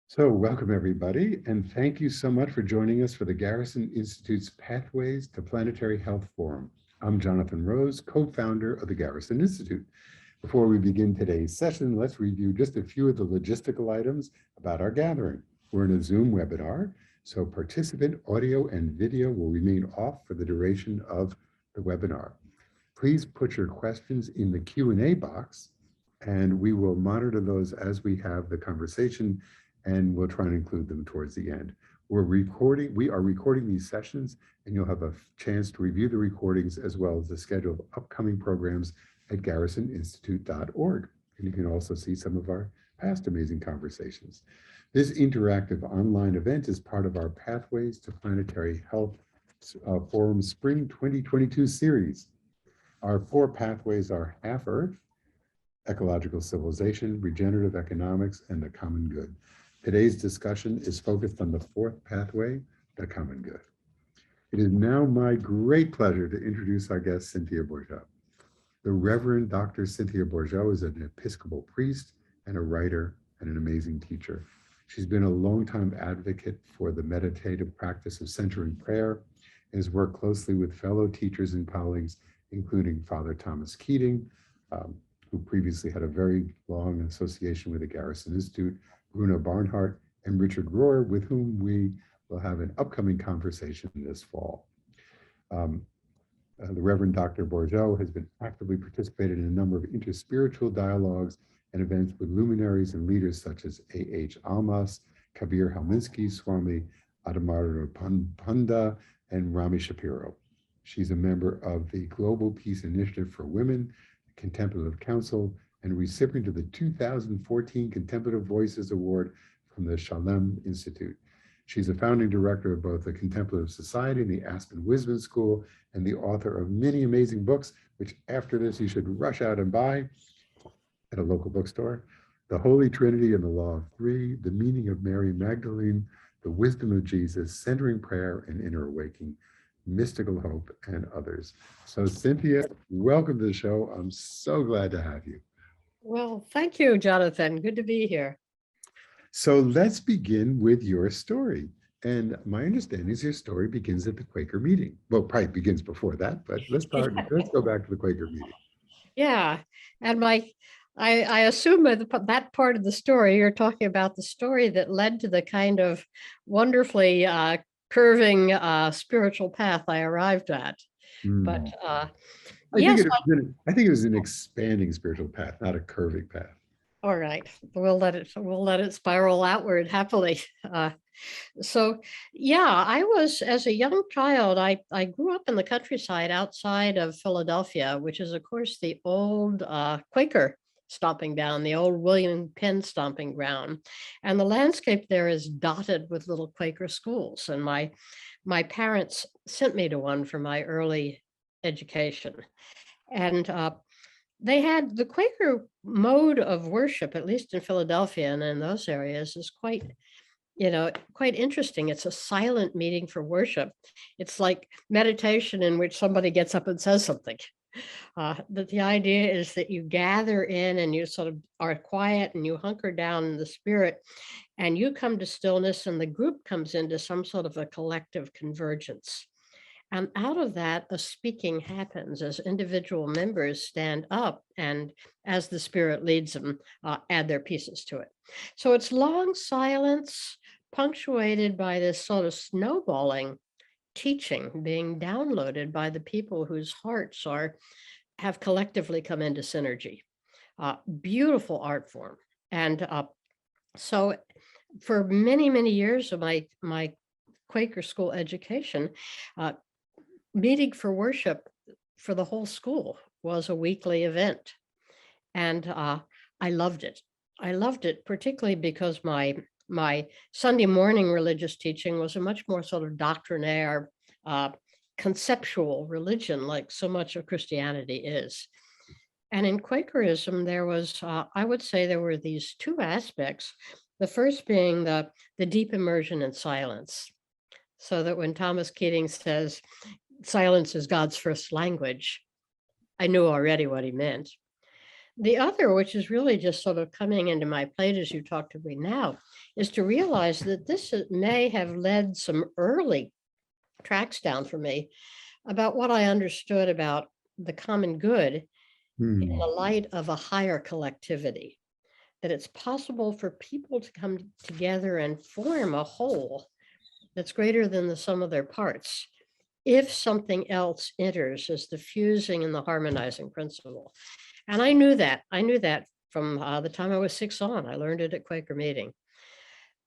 So welcome everybody, and thank you so much for joining us for the Garrison Institute's Pathways to Planetary Health Forum. I'm Jonathan Rose, co-founder of the Garrison Institute. Before we begin today's session, let's review just a few of the logistical items about our gathering. We're in a Zoom webinar, so participant audio and video will remain off for the duration of the webinar. Please put your questions in the Q&A box, and we will monitor those as we have the conversation, and we'll try and include them towards the end. We are recording these sessions, and you'll have a chance to review the recordings as well as the schedule of upcoming programs at garrisoninstitute.org. And you can also see some of our past amazing conversations. This interactive online event is part of our Pathways to Planetary Health Forum Spring 2022 series. Our 4 pathways are Half Earth, Ecological Civilization, Regenerative Economics, and the Common Good. Today's discussion is focused on the 4th pathway, the Common Good. It is now my great pleasure to introduce our guest, Cynthia Bourgeault. The Reverend Dr. Cynthia Bourgeault is an Episcopal priest and a writer and an amazing teacher. She's been a longtime advocate for the meditative practice of centering prayer and has worked closely with fellow teachers and colleagues, including Father Thomas Keating, who previously had a very long association with the Garrison Institute, Bruno Barnhart, and Richard Rohr, with whom we will have an upcoming conversation this fall. The Reverend Dr. Bourgeault has been actively participated in a number of interspiritual dialogues and events with luminaries and leaders such as A.H. Almas, Kabir Helminski, Swami Adamaru Panda, and Rami Shapiro. She's a member of the Global Peace Initiative for Women, Contemplative Council, and recipient of the 2014 Contemplative Voices Award from the Shalem Institute. She's a founding director of both the Contemplative Society and the Aspen Wisdom School, and the author of many amazing books, which after this you should rush out and buy at a local bookstore. The Holy Trinity and the Law of Three, The Meaning of Mary Magdalene, The Wisdom of Jesus, Centering Prayer and Inner Awakening, Mystical Hope, and others. So Cynthia, welcome to the show. I'm so glad to have you. Well, thank you, Jonathan. Good to be here. So let's begin with your story. And my understanding is your story begins at the Quaker meeting. Well, probably begins before that, but let's go back to the Quaker meeting. Yeah, and I assume that part of the story, you're talking about the story that led to the kind of wonderfully curving spiritual path I arrived at. But I think it was an expanding spiritual path, not a curving path. All right, we'll let it spiral outward happily. So yeah, I was, as a young child, I grew up in the countryside outside of Philadelphia, which is of course the old Quaker stomping ground, the old William Penn stomping ground. And the landscape there is dotted with little Quaker schools. And my parents sent me to one for my early education. And they had the Quaker mode of worship, at least in Philadelphia and in those areas, is quite interesting. It's a silent meeting for worship. It's like meditation in which somebody gets up and says something. But the idea is that you gather in and you sort of are quiet and you hunker down in the spirit and you come to stillness and the group comes into some sort of a collective convergence. And out of that, a speaking happens as individual members stand up and as the spirit leads them, add their pieces to it. So it's long silence punctuated by this sort of snowballing teaching being downloaded by the people whose hearts have collectively come into synergy. Beautiful art form. And so for many, many years of my Quaker school education, meeting for worship for the whole school was a weekly event. And I loved it. I loved it particularly because my Sunday morning religious teaching was a much more sort of doctrinaire, conceptual religion, like so much of Christianity is. And in Quakerism, there was, I would say there were these 2 aspects. The first being the deep immersion in silence. So that when Thomas Keating says, silence is God's first language, I knew already what he meant. The other, which is really just sort of coming into my plate as you talk to me now, is to realize that may have led some early tracks down for me about what I understood about the common good in the light of a higher collectivity, that it's possible for people to come together and form a whole that's greater than the sum of their parts if something else enters as the fusing and the harmonizing principle. And I knew that. I knew that from the time I was 6 on. I learned it at Quaker meeting.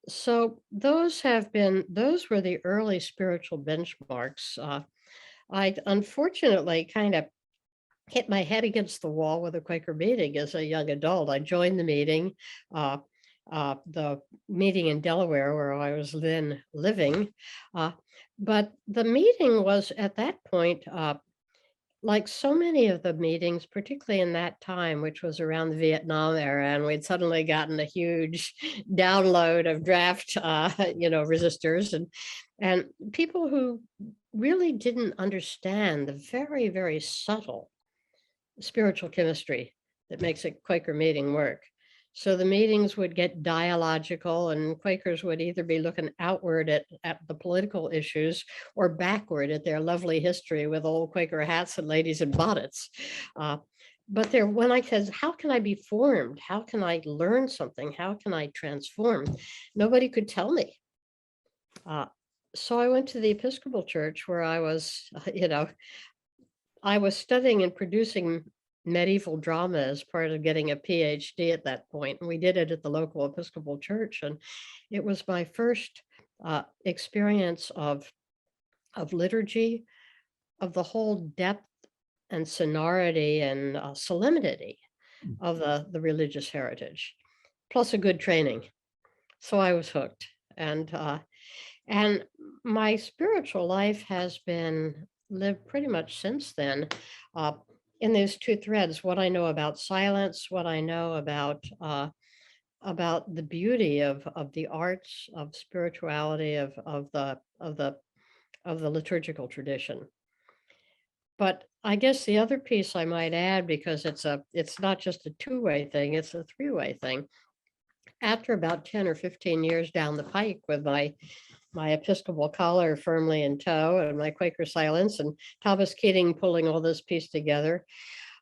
So those were the early spiritual benchmarks. I unfortunately kind of hit my head against the wall with a Quaker meeting as a young adult. I joined the meeting in Delaware where I was then living. But the meeting was at that point, like so many of the meetings, particularly in that time, which was around the Vietnam era, and we'd suddenly gotten a huge download of draft, resistors and people who really didn't understand the very, very subtle spiritual chemistry that makes a Quaker meeting work. So the meetings would get dialogical, and Quakers would either be looking outward at the political issues or backward at their lovely history with old Quaker hats and ladies in bonnets. But when I said, how can I be formed? How can I learn something? How can I transform? Nobody could tell me. So I went to the Episcopal Church where I was, I was studying and producing medieval drama as part of getting a PhD at that point. And we did it at the local Episcopal church. And it was my first experience of liturgy, of the whole depth and sonority and solemnity of the religious heritage, plus a good training. So I was hooked. And my spiritual life has been lived pretty much since then in these two threads: what I know about silence, what I know about the beauty of the arts, of spirituality, of the liturgical tradition. But I guess the other piece I might add, because it's not just a two-way thing, it's a three-way thing. After about 10 or 15 years down the pike with my Episcopal collar firmly in tow and my Quaker silence and Thomas Keating pulling all this piece together,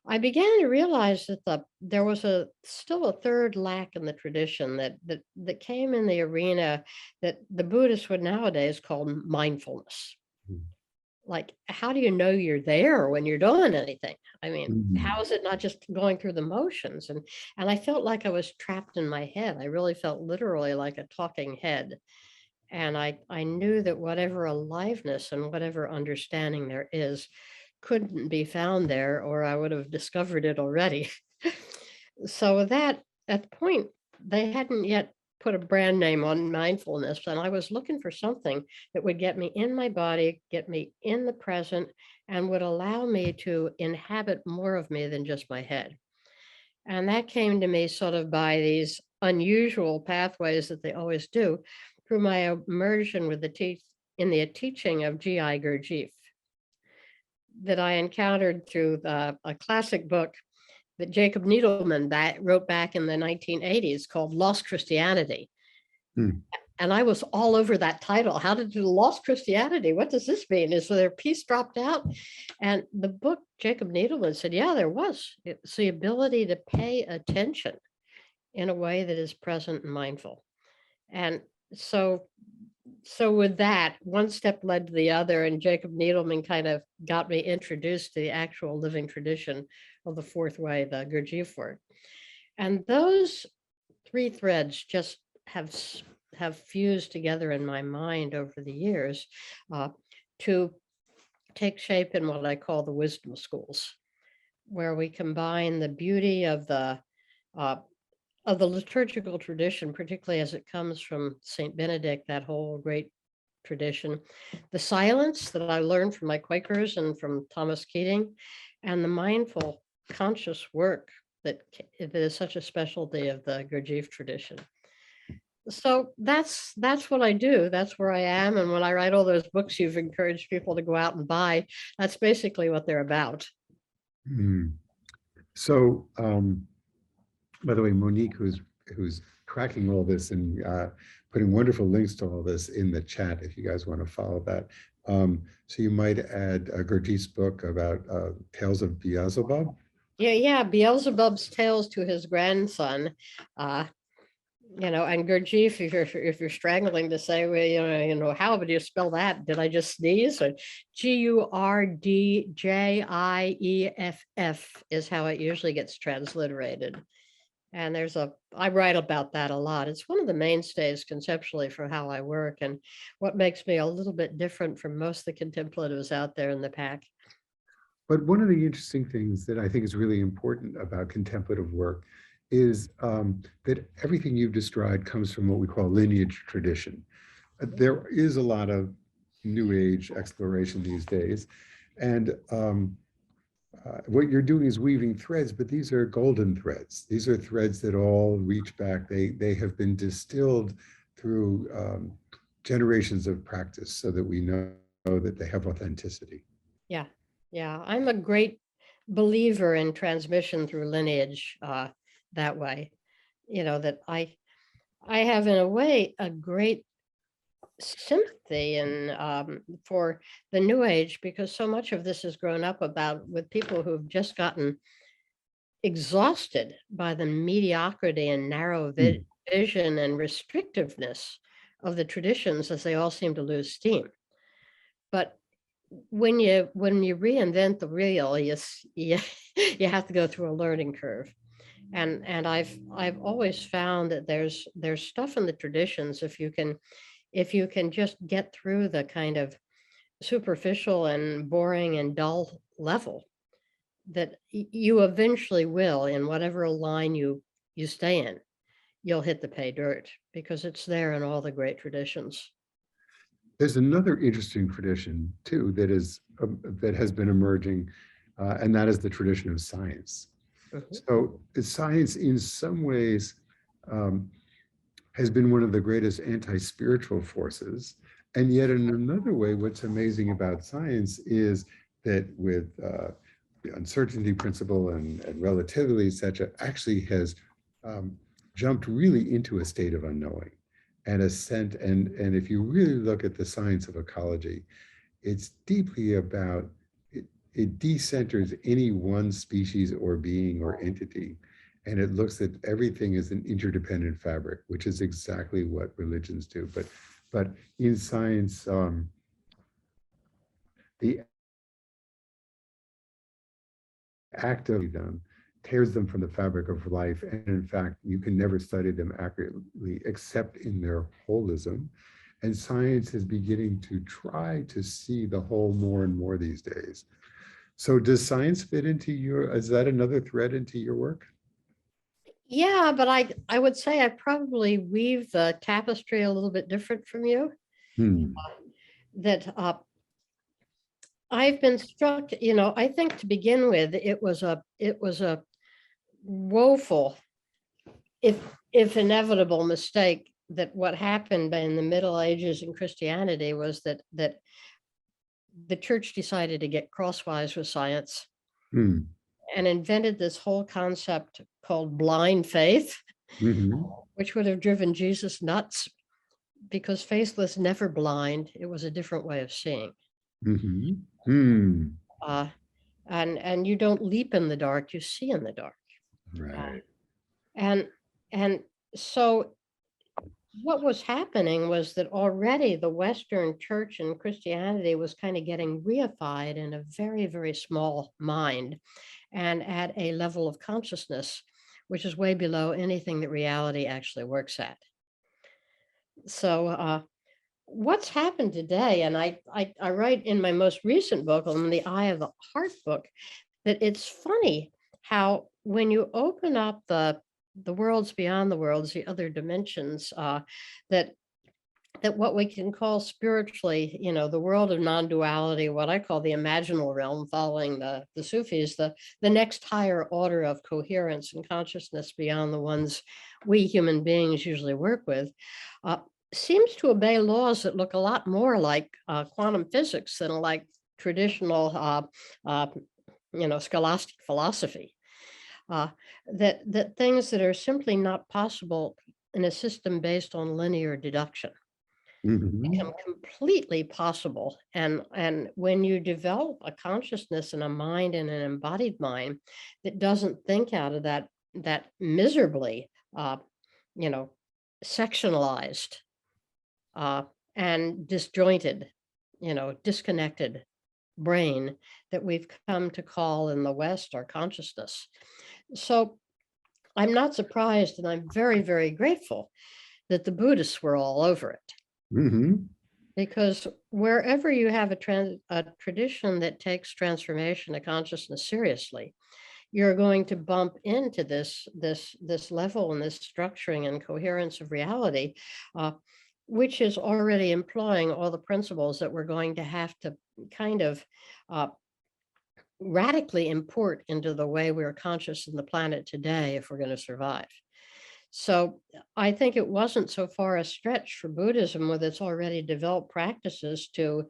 I began to realize that there was still a third lack in the tradition that came in the arena that the Buddhists would nowadays call mindfulness. Like, how do you know you're there when you're doing anything? I mean, how is it not just going through the motions? And I felt like I was trapped in my head. I really felt literally like a talking head. And I knew that whatever aliveness and whatever understanding there is couldn't be found there, or I would have discovered it already. So with that, at the point, they hadn't yet put a brand name on mindfulness, and I was looking for something that would get me in my body, get me in the present, and would allow me to inhabit more of me than just my head. And that came to me sort of by these unusual pathways that they always do, through my immersion with in the teaching of G.I. Gurdjieff, that I encountered through a classic book that Jacob Needleman wrote back in the 1980s called Lost Christianity. And I was all over that title. How did you lost Christianity? What does this mean? Is there a piece dropped out? And the book, Jacob Needleman said, yeah, there was. It's the ability to pay attention in a way that is present and mindful. And so with that, one step led to the other, and Jacob Needleman kind of got me introduced to the actual living tradition of the fourth way, the Gurdjieff work. And those three threads just have fused together in my mind over the years to take shape in what I call the wisdom schools, where we combine the beauty of the liturgical tradition, particularly as it comes from St. Benedict, that whole great tradition, the silence that I learned from my Quakers and from Thomas Keating, and the mindful, conscious work that is such a specialty of the Gurdjieff tradition. So that's what I do. That's where I am. And when I write all those books you've encouraged people to go out and buy, that's basically what they're about. So By the way, Monique, who's tracking all this and putting wonderful links to all this in the chat, if you guys want to follow that. So you might add Gurdjieff's book about Tales of Beelzebub. Yeah, Beelzebub's tales to his grandson. And Gurdjieff, if you're strangling to say, well, how would you spell that? Did I just sneeze? Or Gurdjieff is how it usually gets transliterated. And I write about that a lot. It's one of the mainstays conceptually for how I work and what makes me a little bit different from most of the contemplatives out there in the pack. But one of the interesting things that I think is really important about contemplative work is that everything you've described comes from what we call lineage tradition. There is a lot of New Age exploration these days, and what you're doing is weaving threads, but these are golden threads. These are threads that all reach back. They have been distilled through generations of practice so that we know that they have authenticity. Yeah. I'm a great believer in transmission through lineage that way. That I have in a way a great sympathy and for the New Age, because so much of this has grown up with people who've just gotten exhausted by the mediocrity and narrow vision and restrictiveness of the traditions as they all seem to lose steam. But when you reinvent the wheel, you have to go through a learning curve. And I've always found that there's stuff in the traditions, if you can just get through the kind of superficial and boring and dull level, that you eventually will, in whatever line you stay in, you'll hit the pay dirt, because it's there in all the great traditions. There's another interesting tradition too that has been emerging, and that is the tradition of science. Mm-hmm. So science, in some ways, has been one of the greatest anti-spiritual forces, and yet in another way, what's amazing about science is that with the uncertainty principle and relativity, etc., actually has jumped really into a state of unknowing. And ascent, and if you really look at the science of ecology, it's deeply about, it decenters any one species or being or entity, and it looks at everything as an interdependent fabric, which is exactly what religions do. But in science, the act of them tears them from the fabric of life. And in fact, you can never study them accurately except in their holism. And science is beginning to try to see the whole more and more these days. So does science fit into is that another thread into your work? Yeah, but I would say I probably weave the tapestry a little bit different from you. That I've been struck, I think to begin with, it was a woeful, if inevitable, mistake that what happened in the Middle Ages in Christianity was that the church decided to get crosswise with science and invented this whole concept called blind faith, which would have driven Jesus nuts, because faith was never blind. It was a different way of seeing. And you don't leap in the dark, you see in the dark. Right. And so what was happening was that already the Western church and Christianity was kind of getting reified in a very, very small mind and at a level of consciousness which is way below anything that reality actually works at. So what's happened today, and I write in my most recent book, on the Eye of the Heart book, that it's funny how when you open up the worlds beyond the worlds, the other dimensions, that what we can call spiritually, the world of non-duality, what I call the imaginal realm, following the Sufis, the next higher order of coherence and consciousness beyond the ones we human beings usually work with, seems to obey laws that look a lot more like quantum physics than like traditional, scholastic philosophy. uh, that things that are simply not possible in a system based on linear deduction Mhm. become completely possible. And when you develop a consciousness and a mind and an embodied mind that doesn't think out of that miserably, uh, you know, sectionalized uh, and disjointed, disconnected brain that we've come to call in the West our consciousness. So I'm not surprised, and I'm very, very grateful that the Buddhists were all over it. Mhm. Because wherever you have a tradition that takes transformation of consciousness seriously, you're going to bump into this level and this structuring and coherence of reality, uh, which is already employing all the principles that we're going to have to kind of uh, radically import into the way we're conscious in the planet today if we're going to survive. So I think it wasn't so far a stretch for Buddhism with its already developed practices to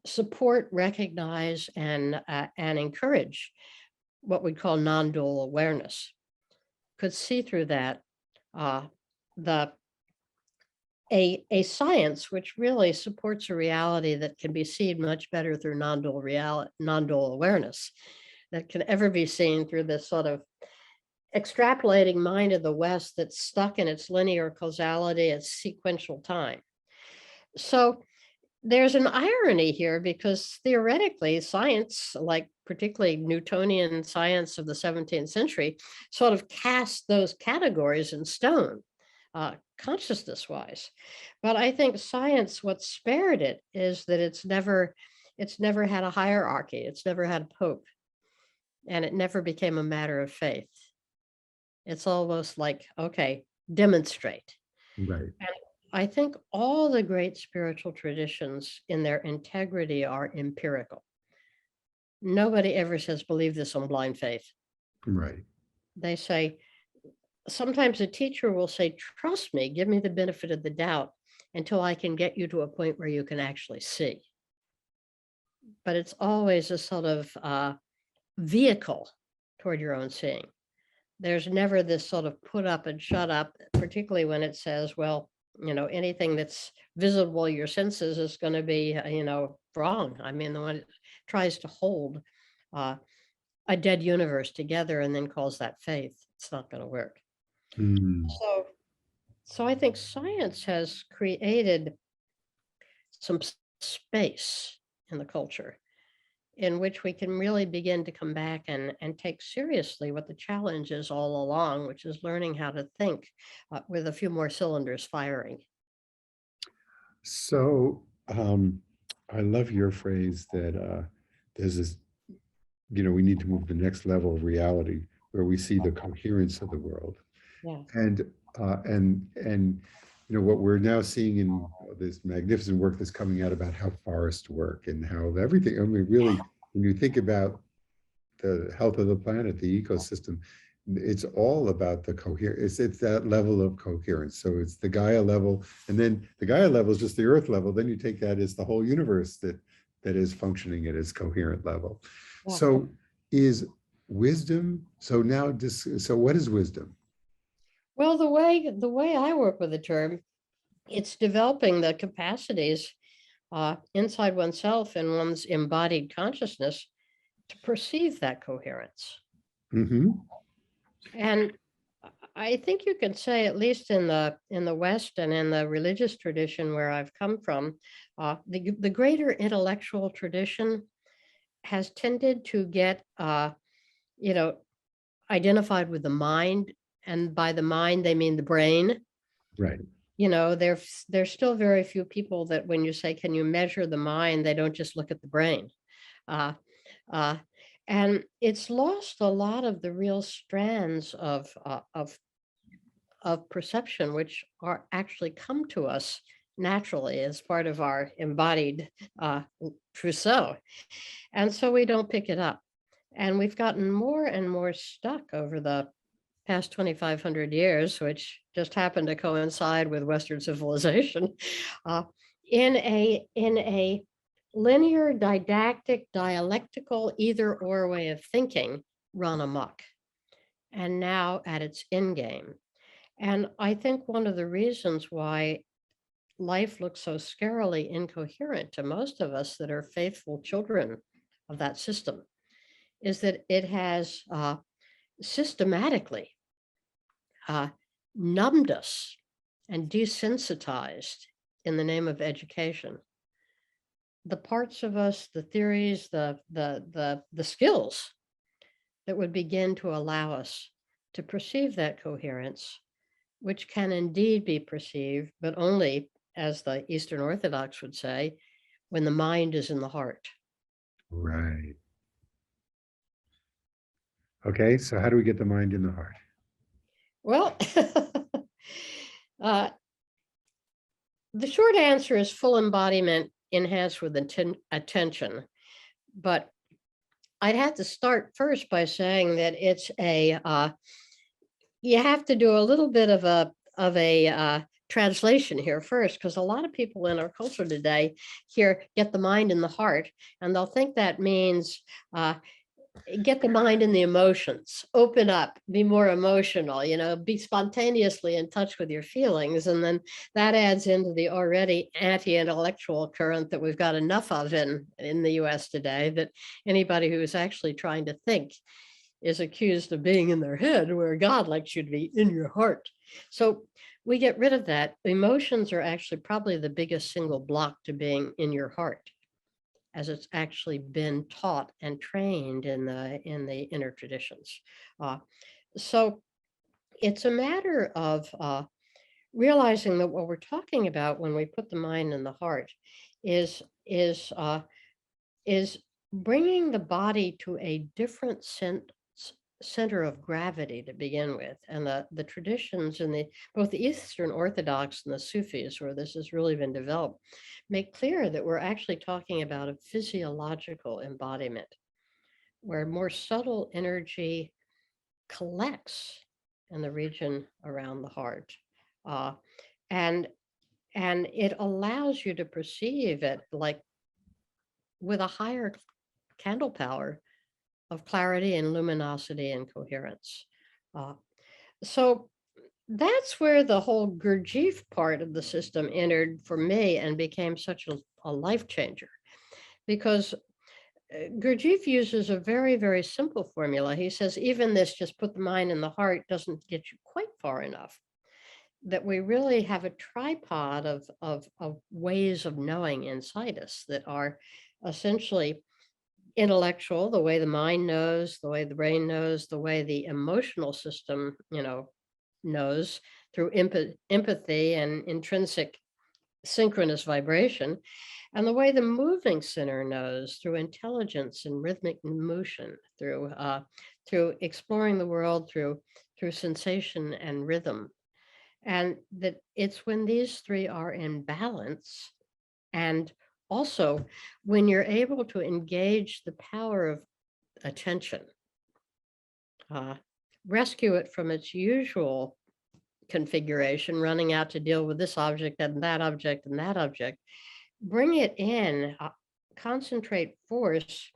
support, recognize, and encourage what we call non-dual awareness. Could see through that uh, the a science which really supports a reality that can be seen much better through non-dual awareness, that can ever be seen through this sort of extrapolating mind of the West that's stuck in its linear causality, its sequential time. So there's an irony here because theoretically, science, like particularly Newtonian science of the 17th century, sort of cast those categories in stone, consciousness-wise. But I think science, what spared it is that it's never had a hierarchy, it's never had a pope, and it never became a matter of faith. It's almost like, okay, demonstrate. Right. And I think all the great spiritual traditions in their integrity are empirical. Nobody ever says, believe this on blind faith. Right. They say, sometimes a teacher will say, trust me, give me the benefit of the doubt until I can get you to a point where you can actually see. But it's always a sort of vehicle toward your own seeing. There's never this sort of put up and shut up, particularly when it says, well, anything that's visible, your senses is going to be, wrong. I mean, the one that tries to hold uh, a dead universe together and then calls that faith, it's not going to work. Mm. So I think science has created some space in the culture in which we can really begin to come back and take seriously what the challenge is all along, which is learning how to think with a few more cylinders firing. So I love your phrase that there's this, we need to move to the next level of reality where we see the coherence of the world. Yeah. And what we're now seeing in this magnificent work that's coming out about how forests work and how everything, I mean, really, when you think about the health of the planet, the ecosystem, it's all about the coherence. It's that level of coherence. So it's the Gaia level, and then the Gaia level is just the Earth level. Then you take that as the whole universe that is functioning at its coherent level. Yeah. So is wisdom, so now so what is wisdom? Well, the way I work with the term, it's developing the capacities inside oneself and one's embodied consciousness to perceive that coherence. Mm-hmm. And I think you could say, at least in the West and in the religious tradition where I've come from, the greater intellectual tradition has tended to get you know identified with the mind, and by the mind they mean the brain. Right. There's still very few people that when you say, can you measure the mind, they don't just look at the brain. Uh, uh, and it's lost a lot of the real strands of perception, which are actually come to us naturally as part of our embodied trousseau. And so we don't pick it up. And we've gotten more and more stuck over the past 2,500 years, which just happened to coincide with Western civilization, uh, in a linear, didactic, dialectical, either or way of thinking run amok. and now at its end game. And I think one of the reasons why life looks so scarily incoherent to most of us that are faithful children of that system is that it has systematically uh, numbed us and desensitized in the name of education. The parts of us, the theories, the skills that would begin to allow us to perceive that coherence, which can indeed be perceived, but only, as the Eastern Orthodox would say, when the mind is in the heart. Right. Okay, so how do we get the mind in the heart? Well, uh, the short answer is full embodiment enhanced with attention. But I'd have to start first by saying that it's you have to do a little bit of a translation here first, because a lot of people in our culture today here get the mind in the heart, and they'll think that means get the mind in the emotions, open up, be more emotional, be spontaneously in touch with your feelings. And then that adds into the already anti-intellectual current that we've got enough of in the US today, that anybody who is actually trying to think is accused of being in their head, where God likes you to be in your heart. So we get rid of that. Emotions are actually probably the biggest single block to being in your heart, as it's actually been taught and trained in the inner traditions. So it's a matter of realizing that what we're talking about when we put the mind in the heart is bringing the body to a different center of gravity to begin with. And the traditions in both the Eastern Orthodox and the Sufis, where this has really been developed, make clear that we're actually talking about a physiological embodiment where more subtle energy collects in the region around the heart. Uh, and it allows you to perceive it like with a higher candle power of clarity and luminosity and coherence. So that's where the whole Gurdjieff part of the system entered for me and became such a life changer, because Gurdjieff uses a very, very simple formula. He says, even this, just put the mind in the heart, doesn't get you quite far enough. That we really have a tripod of ways of knowing inside us that are essentially intellectual, the way the mind knows, the way the brain knows, the way the emotional system, knows through empathy and intrinsic synchronous vibration, and the way the moving center knows through intelligence and rhythmic motion, through exploring the world through sensation and rhythm. And that it's when these three are in balance, and also when you're able to engage the power of attention, rescue it from its usual configuration, running out to deal with this object and that object and that object, bring it in, concentrate force,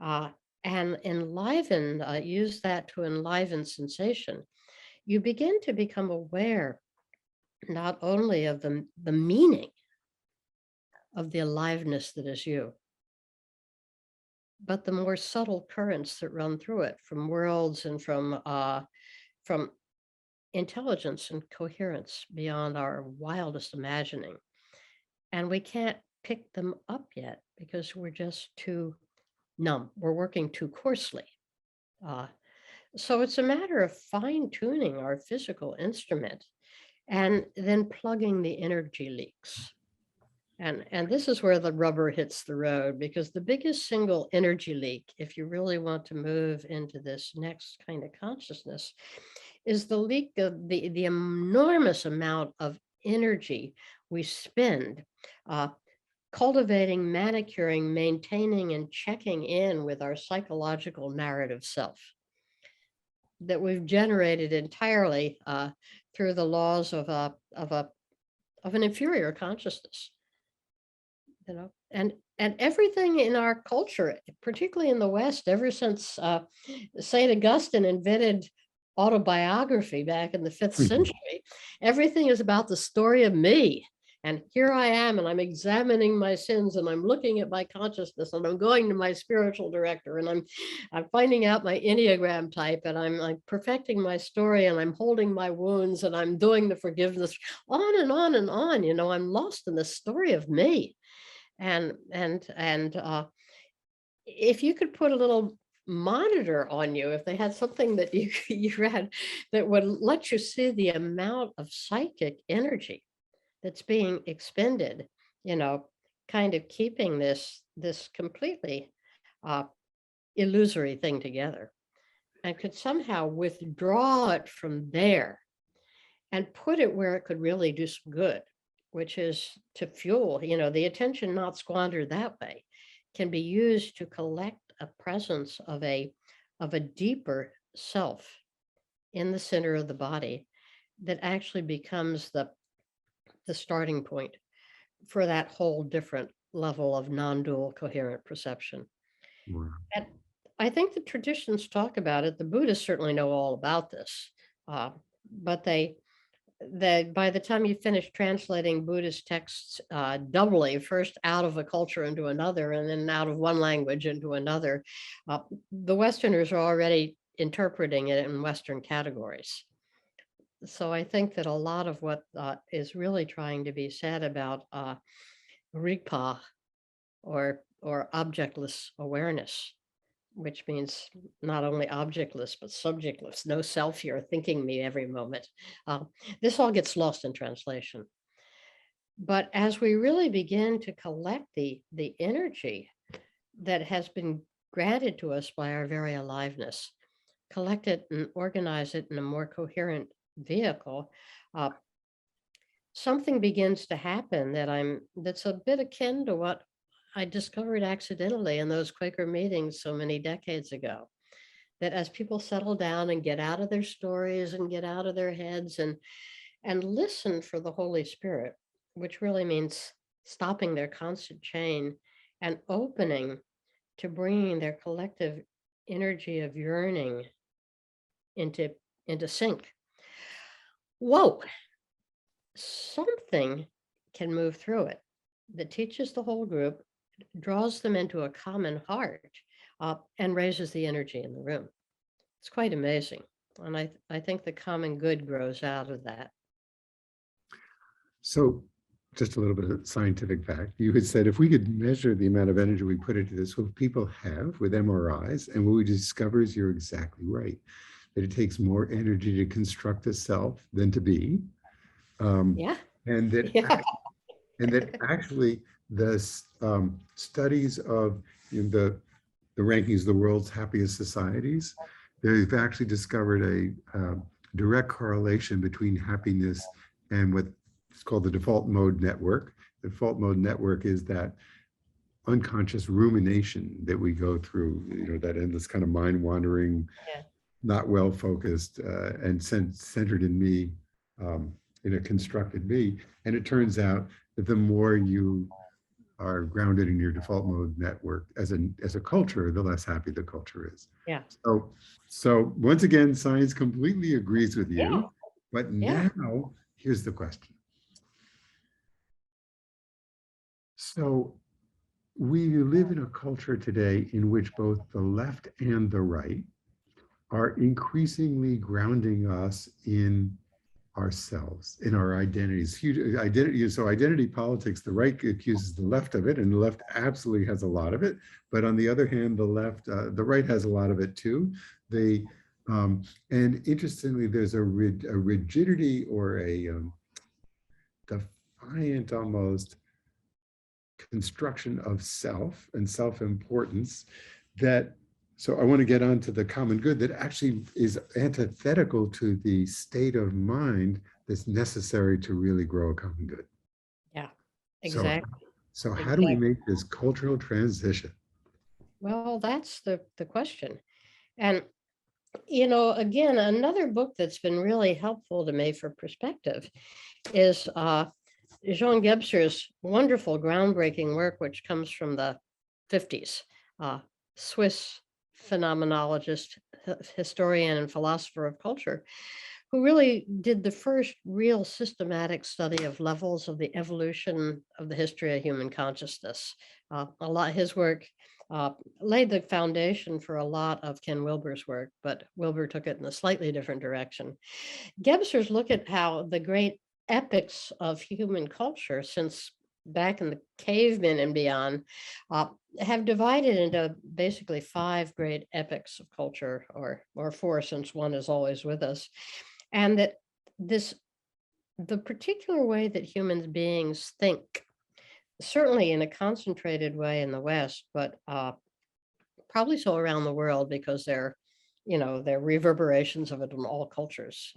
and enliven, use that to enliven sensation. You begin to become aware not only of the meaning of the aliveness that is you, but the more subtle currents that run through it from worlds and from intelligence and coherence beyond our wildest imagining. And we can't pick them up yet because we're just too numb. We're working too coarsely. So it's a matter of fine tuning our physical instrument and then plugging the energy leaks. And this is where the rubber hits the road, because the biggest single energy leak, if you really want to move into this next kind of consciousness, is the leak of the enormous amount of energy we spend cultivating, manicuring, maintaining, and checking in with our psychological narrative self that we've generated entirely through the laws of an inferior consciousness. And everything in our culture, particularly in the West, ever since St. Augustine invented autobiography back in the 5th century. Everything is about the story of me. And here I am, and I'm examining my sins, and I'm looking at my consciousness, and I'm going to my spiritual director, and I'm finding out my Enneagram type, and I'm like perfecting my story, and I'm holding my wounds, and I'm doing the forgiveness, on and on and on. You know, I'm lost in the story of me. And if you could put a little monitor on you, if they had something that you read that would let you see the amount of psychic energy that's being expended, you know, kind of keeping this completely illusory thing together, and could somehow withdraw it from there and put it where it could really do some good, which is to fuel, you know, the attention not squandered that way can be used to collect a presence of a deeper self in the center of the body that actually becomes the starting point for that whole different level of non-dual coherent perception. Wow. And I think the traditions talk about it. The Buddhists certainly know all about this, but they by the time you finish translating Buddhist texts doubly, first out of a culture into another, and then out of one language into another, the Westerners are already interpreting it in Western categories. So I think that a lot of what is really trying to be said about Rigpa, or objectless awareness, which means not only objectless, but subjectless, no self here thinking me every moment. This all gets lost in translation. But as we really begin to collect the energy that has been granted to us by our very aliveness, collect it and organize it in a more coherent vehicle, something begins to happen that's a bit akin to what I discovered accidentally in those Quaker meetings so many decades ago. That as people settle down and get out of their stories and get out of their heads and listen for the Holy Spirit, which really means stopping their constant chain and opening to bringing their collective energy of yearning into sync. Whoa, something can move through it that teaches the whole group, draws them into a common heart, and raises the energy in the room. It's quite amazing. And I think the common good grows out of that. So just a little bit of scientific fact. You had said if we could measure the amount of energy we put into this, what people have with MRIs, and what we discover is you're exactly right, that it takes more energy to construct a self than to be. Yeah. And that, Yeah. and that actually the studies of the rankings of the world's happiest societies, they've actually discovered a direct correlation between happiness and what is called the default mode network. The default mode network is that unconscious rumination that we go through, that endless kind of mind wandering, Yeah. not well focused, and centered in me, in a constructed me. And it turns out that the more you are grounded in your default mode network as a culture, the less happy the culture is. Yeah. So once again, science completely agrees with you. Yeah. But Yeah. now here's the question. So we live in a culture today in which both the left and the right are increasingly grounding us in ourselves, in our identities. Huge identity. So identity politics, the right accuses the left of it, and the left absolutely has a lot of it. But on the other hand, the right has a lot of it too. And interestingly, there's a rigidity or a defiant almost construction of self and self-importance that, so I want to get on to the common good that actually is antithetical to the state of mind that's necessary to really grow a common good. Yeah, exactly. So how do we make this cultural transition? Well, that's the question. And, again, another book that's been really helpful to me for perspective is Jean Gebser's wonderful, groundbreaking work, which comes from the 50s, Swiss phenomenologist, historian, and philosopher of culture, who really did the first real systematic study of levels of the evolution of the history of human consciousness. His work laid the foundation for a lot of Ken Wilber's work, but Wilber took it in a slightly different direction. Gebser's look at how the great epics of human culture since back in the cavemen and beyond have divided into basically 5 great epics of culture, or 4, since one is always with us. And that the particular way that human beings think, certainly in a concentrated way in the West, but probably so around the world, because they're reverberations of it in all cultures,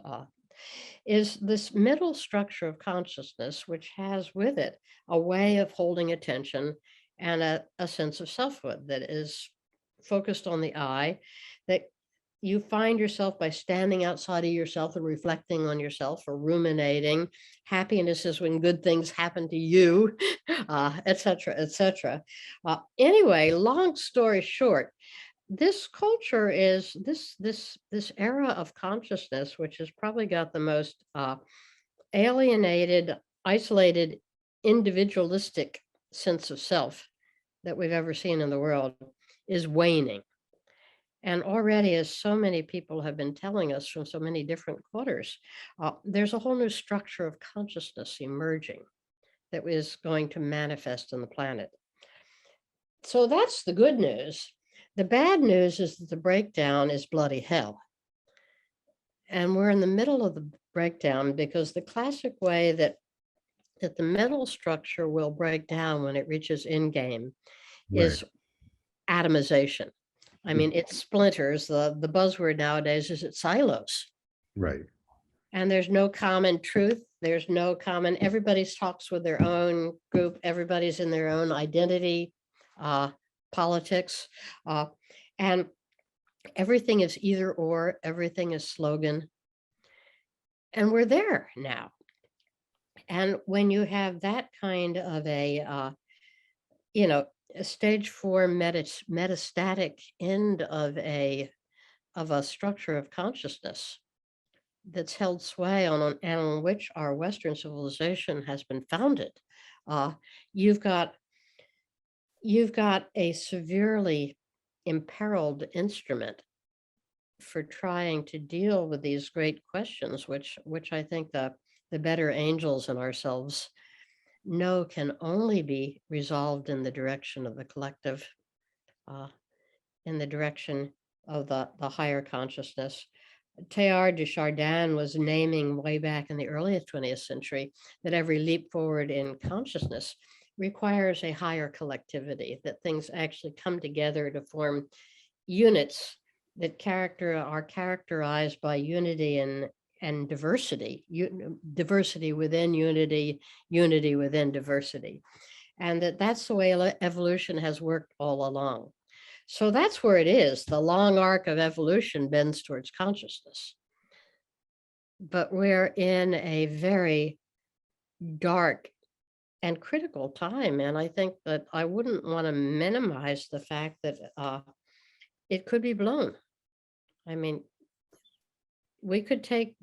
is this middle structure of consciousness, which has with it a way of holding attention and a sense of selfhood that is focused on the I, that you find yourself by standing outside of yourself and reflecting on yourself, or ruminating. Happiness is when good things happen to you, et cetera, et cetera. Anyway, long story short, this culture is this era of consciousness, which has probably got the most alienated, isolated, individualistic sense of self that we've ever seen in the world, is waning. And already, as so many people have been telling us from so many different quarters, there's a whole new structure of consciousness emerging that is going to manifest in the planet. So that's the good news. The bad news is that the breakdown is bloody hell. And we're in the middle of the breakdown, because the classic way that the mental structure will break down when it reaches endgame is atomization. I mean, it splinters. The buzzword nowadays is it silos. Right. And there's no common truth. There's no common, everybody talks with their own group. Everybody's in their own identity, politics, and everything is either or, everything is slogan. And we're there now. And when you have that kind of a stage 4 metastatic end of a structure of consciousness that's held sway on which our Western civilization has been founded, you've got a severely imperiled instrument for trying to deal with these great questions, which I think the better angels in ourselves know can only be resolved in the direction of the collective, in the direction of the higher consciousness. Teilhard de Chardin was naming way back in the early 20th century that every leap forward in consciousness requires a higher collectivity, that things actually come together to form units that are characterized by unity and diversity, diversity within unity, unity within diversity. And that's the way evolution has worked all along. So that's where it is. The long arc of evolution bends towards consciousness. But we're in a very dark and critical time. And I think that I wouldn't want to minimize the fact that it could be blown. I mean, we could take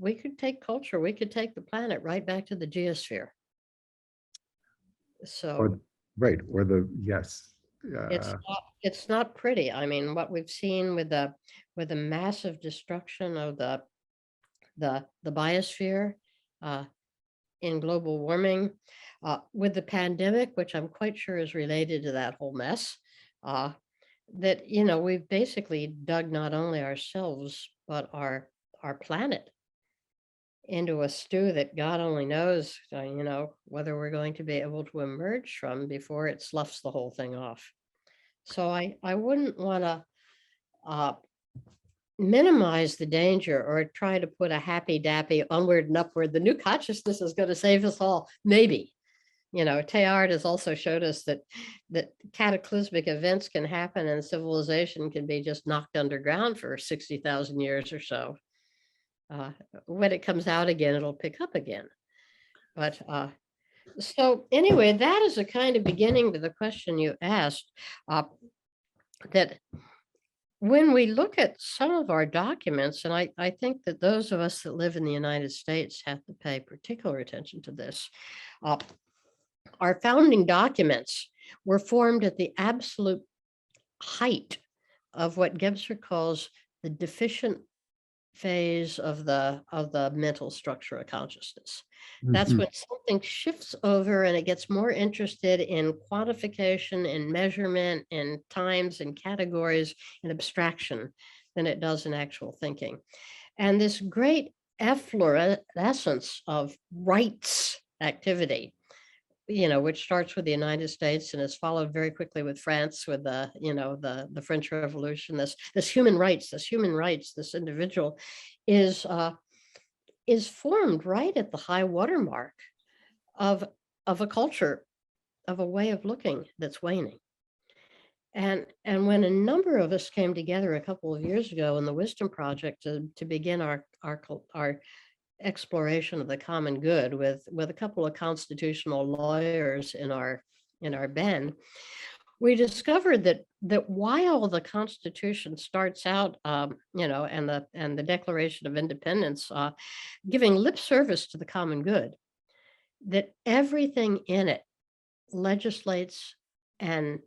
culture, we could take the planet right back to the geosphere. So yes. It's not pretty. I mean, what we've seen with the massive destruction of the biosphere, in global warming, with the pandemic, which I'm quite sure is related to that whole mess, that we've basically dug not only ourselves but our planet into a stew that God only knows, whether we're going to be able to emerge from before it sloughs the whole thing off. So I wouldn't want to minimize the danger or try to put a happy dappy onward and upward. The new consciousness is going to save us all. Maybe. Teilhard has also showed us that cataclysmic events can happen and civilization can be just knocked underground for 60,000 years or so. When it comes out again, it'll pick up again. But so anyway, that is a kind of beginning to the question you asked, that when we look at some of our documents, and I think that those of us that live in the United States have to pay particular attention to this. Our founding documents were formed at the absolute height of what Gebser calls the deficient phase of the mental structure of consciousness. That's Mhm. when something shifts over and it gets more interested in quantification and measurement and times and categories and abstraction than it does in actual thinking. And this great efflorescence of rights activity, which starts with the United States and is followed very quickly with France with the French Revolution. This human rights, this individual is formed right at the high watermark of a culture, of a way of looking that's waning. And when a number of us came together a couple of years ago in the Wisdom Project to begin our exploration of the common good with a couple of constitutional lawyers in our band, we discovered that while the Constitution starts out, and the Declaration of Independence giving lip service to the common good, that everything in it legislates and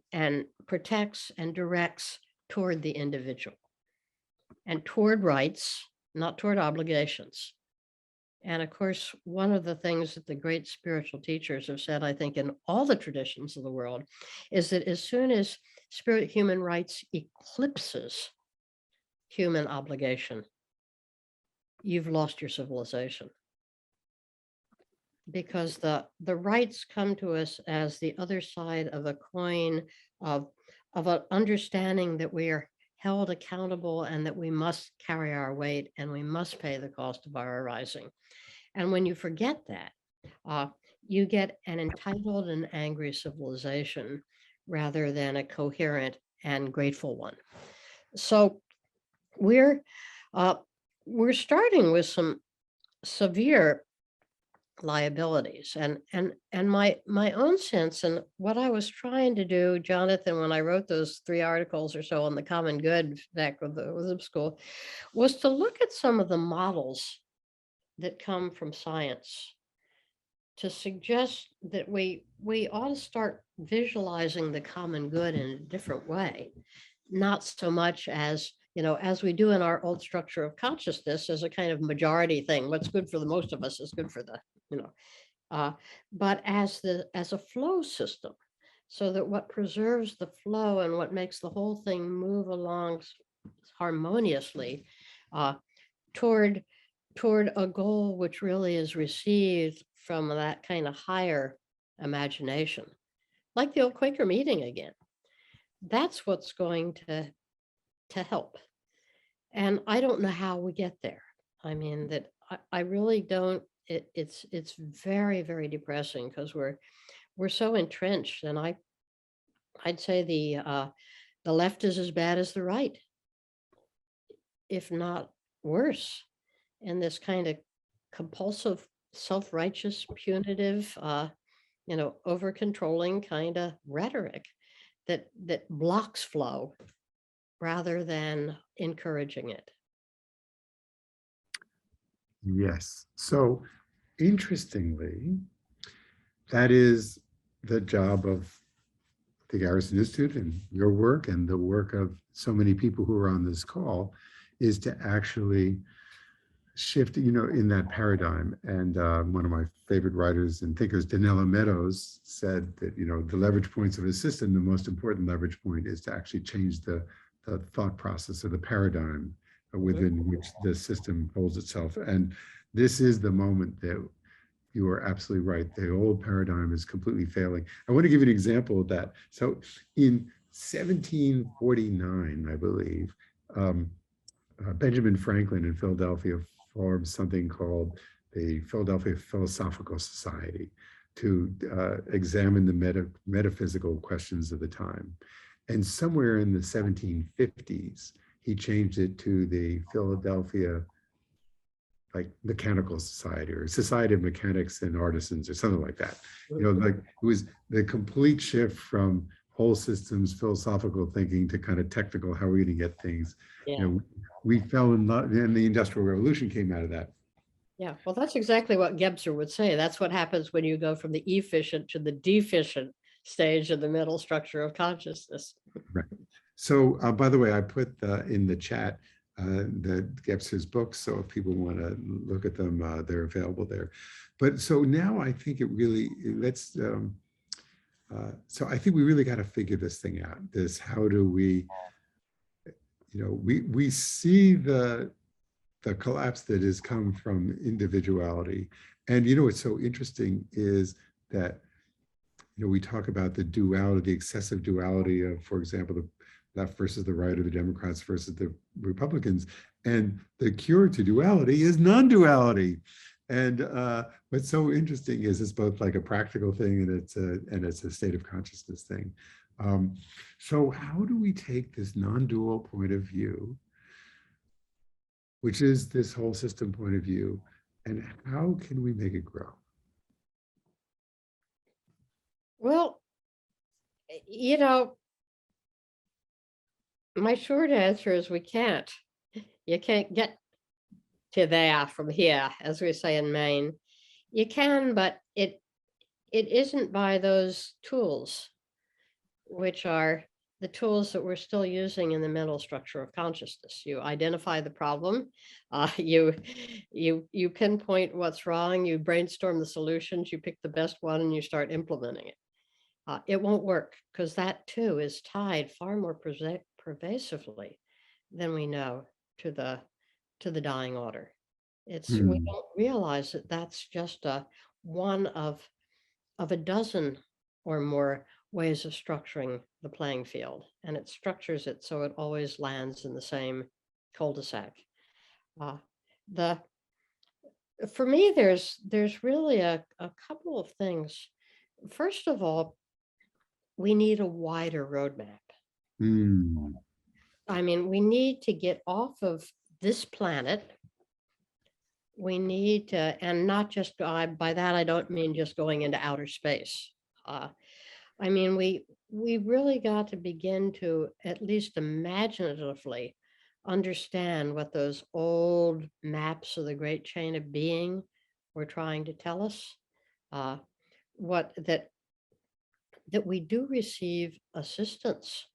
protects and directs toward the individual and toward rights, not toward obligations. And of course, one of the things that the great spiritual teachers have said, I think, in all the traditions of the world, is that as soon as human rights eclipses human obligation, you've lost your civilization. Because the rights come to us as the other side of a coin of an understanding that we are held accountable and that we must carry our weight and we must pay the cost of our arising. And when you forget that, you get an entitled and angry civilization rather than a coherent and grateful one. So we're starting with some severe liabilities, and my own sense, and what I was trying to do, Jonathan, when I wrote those 3 articles or so on the common good back with the wisdom school, was to look at some of the models that come from science to suggest that we ought to start visualizing the common good in a different way, not so much as as we do in our old structure of consciousness as a kind of majority thing. What's good for the most of us is good for the but as a flow system, so that what preserves the flow and what makes the whole thing move along harmoniously toward a goal which really is received from that kind of higher imagination, like the old Quaker meeting again. That's what's going to help. And I don't know how we get there. I mean, that I really don't. It's very, very depressing because we're so entrenched, and I'd say the left is as bad as the right, if not worse, in this kind of compulsive, self-righteous, punitive, over-controlling kind of rhetoric that blocks flow rather than encouraging it. Yes. So interestingly, that is the job of the Garrison Institute and your work and the work of so many people who are on this call, is to actually shift, in that paradigm. And one of my favorite writers and thinkers, Danella Meadows, said that, the leverage points of a system, the most important leverage point is to actually change the thought process or the paradigm within which the system holds itself. And this is the moment that you are absolutely right. The old paradigm is completely failing. I want to give you an example of that. So in 1749, I believe, Benjamin Franklin in Philadelphia formed something called the Philadelphia Philosophical Society to examine the metaphysical questions of the time. And somewhere in the 1750s, he changed it to the Philadelphia Mechanical Society, or Society of Mechanics and Artisans, or something like that. Like, it was the complete shift from whole systems, philosophical thinking to kind of technical, how are we going to get things? Yeah. You know, we fell in love, and the Industrial Revolution came out of that. Yeah, well, that's exactly what Gebser would say. That's what happens when you go from the efficient to the deficient stage of the middle structure of consciousness. Right. So, by the way, I put in the chat the Gebser's books. So if people want to look at them, they're available there. But so now I think it really, so I think we really got to figure this thing out. How do we, we see the collapse that has come from individuality. And what's so interesting is that we talk about the duality, the excessive duality of, for example, the left versus the right, or the Democrats versus the Republicans. And the cure to duality is non-duality. And what's so interesting is it's both like a practical thing and it's a state of consciousness thing. So how do we take this non-dual point of view, which is this whole system point of view, and how can we make it grow? Well, my short answer is we can't. You can't get to there from here, as we say in Maine. You can, but it isn't by those tools, which are the tools that we're still using in the mental structure of consciousness. You identify the problem, you pinpoint what's wrong, you brainstorm the solutions, you pick the best one, and you start implementing it. It won't work, because that too is tied far more pervasively than we know to the dying order. We don't realize that that's just one of a dozen or more ways of structuring the playing field, and it structures it so it always lands in the same cul-de-sac. For me, there's really a couple of things. First of all, we need a wider roadmap. I mean, we need to get off of this planet. We need to, and not just, by that I don't mean just going into outer space. I mean, we really got to begin to at least imaginatively understand what those old maps of the great chain of being were trying to tell us. That we do receive assistance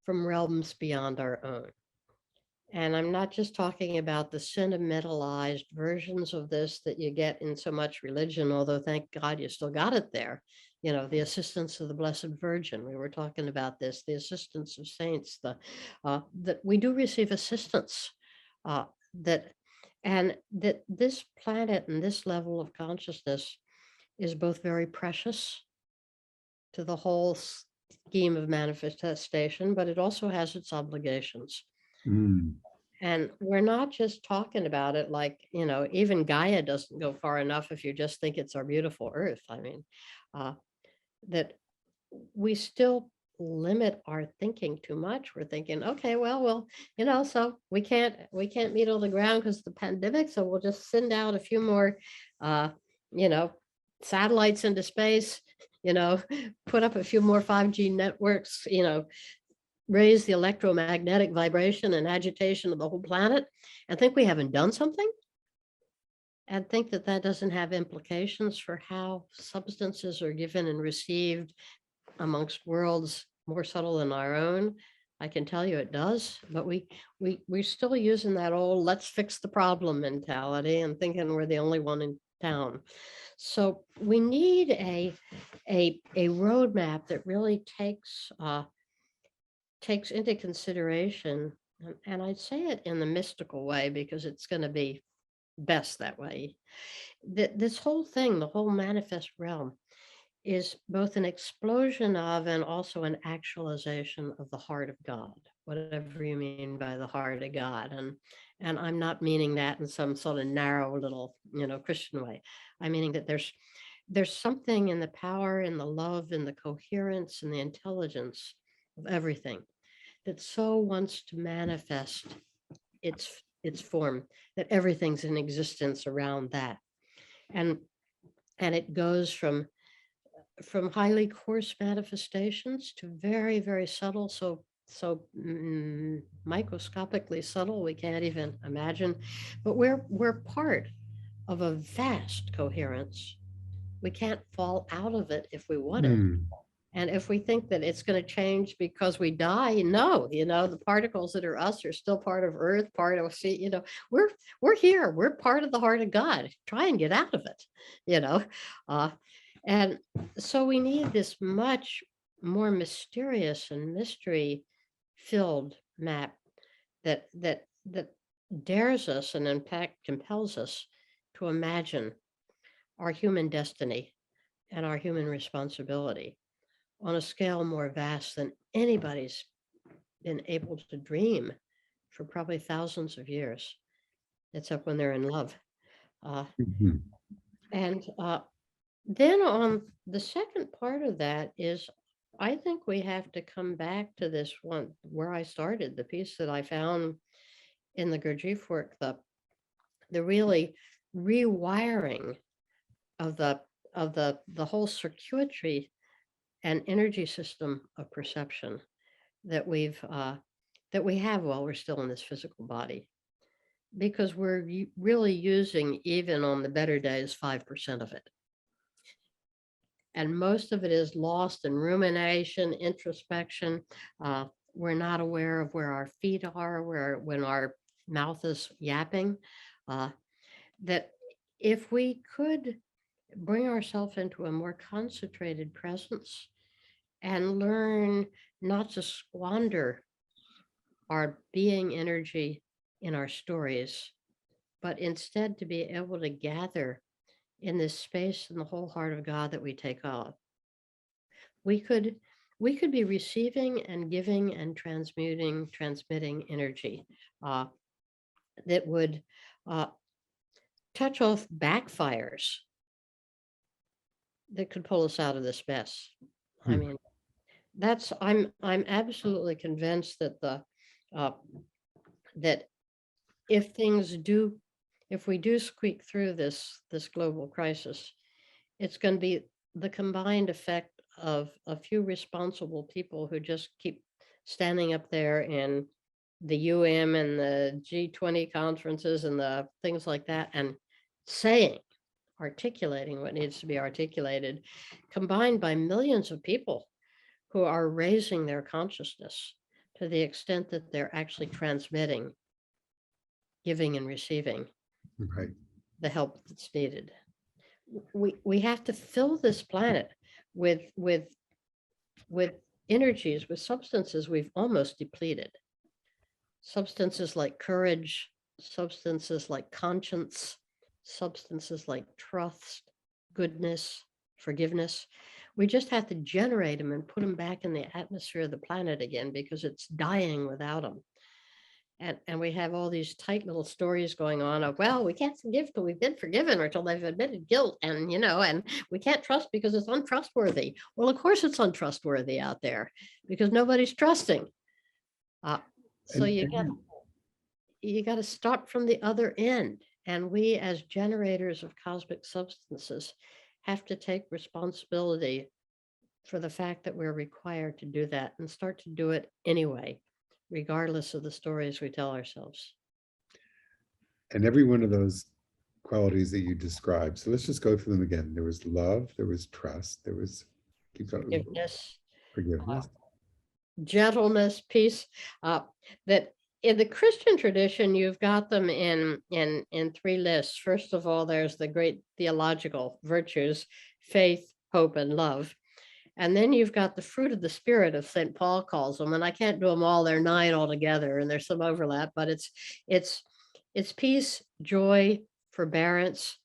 from realms beyond our own. And I'm not just talking about the sentimentalized versions of this that you get in so much religion, although thank God you still got it there. The assistance of the Blessed Virgin. We were talking about this, the assistance of saints, that we do receive assistance, that this planet and this level of consciousness is both very precious to the whole scheme of manifestation, but it also has its obligations. And we're not just talking about it like, even Gaia doesn't go far enough if you just think it's our beautiful Earth. I mean, that we still limit our thinking too much. We're thinking, okay, well, so we can't meet on the ground because of the pandemic, so we'll just send out a few more, satellites into space, put up a few more 5G networks, raise the electromagnetic vibration and agitation of the whole planet, and think we haven't done something, and think that doesn't have implications for how substances are given and received amongst worlds more subtle than our own. I can tell you it does, but we're still using that old let's fix the problem mentality and thinking we're the only one in town. So we need a roadmap that really takes into consideration, and I'd say it in the mystical way because it's going to be best that way. This whole thing, the whole manifest realm, is both an explosion of and also an actualization of the heart of God, whatever you mean by the heart of God. And I'm not meaning that in some sort of narrow little, Christian way. I'm meaning that there's something in the power and the love and the coherence and the intelligence of everything that so wants to manifest its form, that everything's in existence around that. And it goes from from highly coarse manifestations to very, very subtle, microscopically subtle we can't even imagine. But we're part of a vast coherence. We can't fall out of it if we want it. Hmm. And if we think that it's going to change because we die, no, the particles that are us are still part of Earth, part of sea, we're here. We're part of the heart of God. Try and get out of it, you know. And so we need this much more mysterious and mystery filled map that dares us and in fact compels us to imagine our human destiny and our human responsibility on a scale more vast than anybody's been able to dream for probably thousands of years, except when they're in love. Mhm. And then on the second part of that is, I think we have to come back to this one where I started, the piece that I found in the Gurdjieff work, the really rewiring of the whole circuitry and energy system of perception that we have while we're still in this physical body, because we're really using, even on the better days, 5% of it. And most of it is lost in rumination, introspection. We're not aware of where our feet are, when our mouth is yapping. That if we could bring ourselves into a more concentrated presence and learn not to squander our being energy in our stories, but instead to be able to gather in this space in the whole heart of God that we take on. We could be receiving and giving and transmitting energy that would touch off backfires that could pull us out of this mess. I Hmm. mean, I'm absolutely convinced that that if we do squeak through this global crisis, it's going to be the combined effect of a few responsible people who just keep standing up there in the and the G20 conferences and the things like that and articulating what needs to be articulated, combined by millions of people who are raising their consciousness to the extent that they're actually transmitting, giving and receiving Right. the help that's needed. We have to fill this planet with energies, with substances we've almost depleted. Substances like courage, substances like conscience, substances like trust, goodness, forgiveness. We just have to generate them and put them back in the atmosphere of the planet again, because it's dying without them. And we have all these tight little stories going on of, well, we can't forgive till we've been forgiven or till they've admitted guilt. And, and we can't trust because it's untrustworthy. Well, of course it's untrustworthy out there because nobody's trusting. So And, you got to start from the other end. And we, as generators of cosmic substances, have to take responsibility for the fact that we're required to do that and start to do it anyway, regardless of the stories we tell ourselves. and every one of those qualities that you described. So let's just go through them again. There was love, there was trust, there was forgiveness, Gentleness, peace. That in the Christian tradition, you've got them in three lists. First of all, there's the great theological virtues: faith, hope, and love. And then you've got the fruit of the Spirit, of St. Paul calls them, and I can't do them all. They're 9 altogether, and there's some overlap, but it's peace, joy, forbearance,